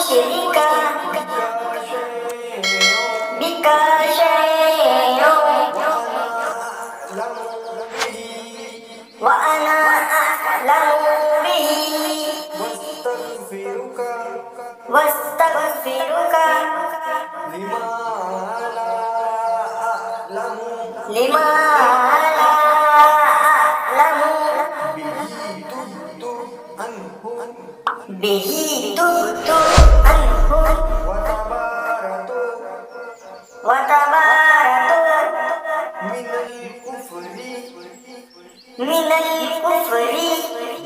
شركا بك شيء وأنا أعلم به واستغفرك لما لا أعلم لما لا أعلم به تبت عنه به تبت عنه وتبارأت من الكفر من الكفر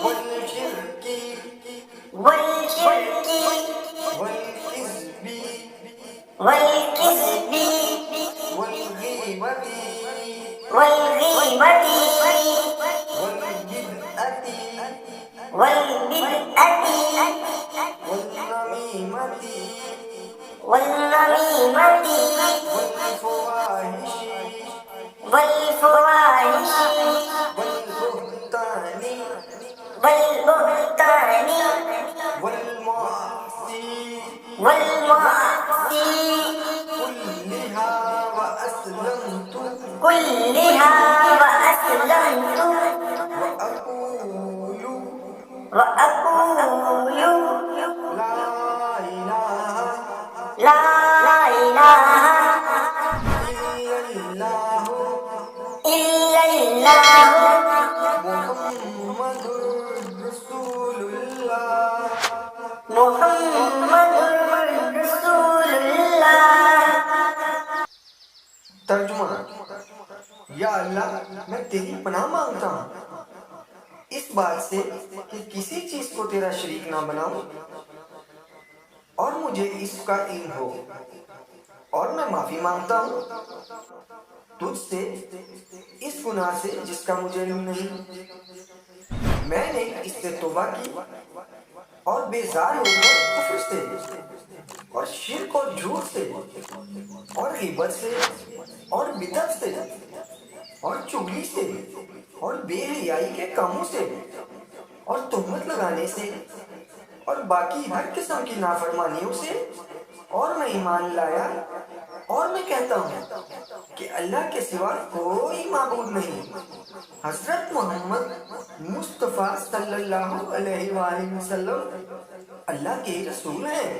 والشرك والشرك والكذب والكذب والغيبة والغيبة والبدعة والبدعة والنميمة والنميمة والفواحش والفواحش والبهتان والبهتان والمعاصي والمعاصي كلها وأسلمت كلها وأسلمت وأقول وأقول لا إله لا إله إلا الله إلا الله محمد رسول الله محمد رسول الله. ترجمہ: یا اللہ، میں تیری پناہ مانگتا ہوں اس بات سے کہ کسی چیز کو تیرا شریک نہ بناؤں، اور مجھے اس کا علم ہو، اور میں معافی مانگتا ہوں تجھ سے اس گناہ سے جس کا مجھے علم نہیں۔ میں نے اس سے توبہ کی اور بیزار ہو کر کفر سے اور شرک اور جھوٹ سے اور غیبت سے اور بدعت سے اور چغلی سے اور بے حیائی کے کاموں سے اور تہمت لگانے سے اور باقی ہر قسم کی نافرمانیوں سے، اور میں ایمان لایا اور میں کہتا ہوں کہ اللہ کے سوا کوئی معبود نہیں، حضرت محمد مصطفیٰ صلی اللہ علیہ وآلہ وسلم اللہ کے رسول ہیں۔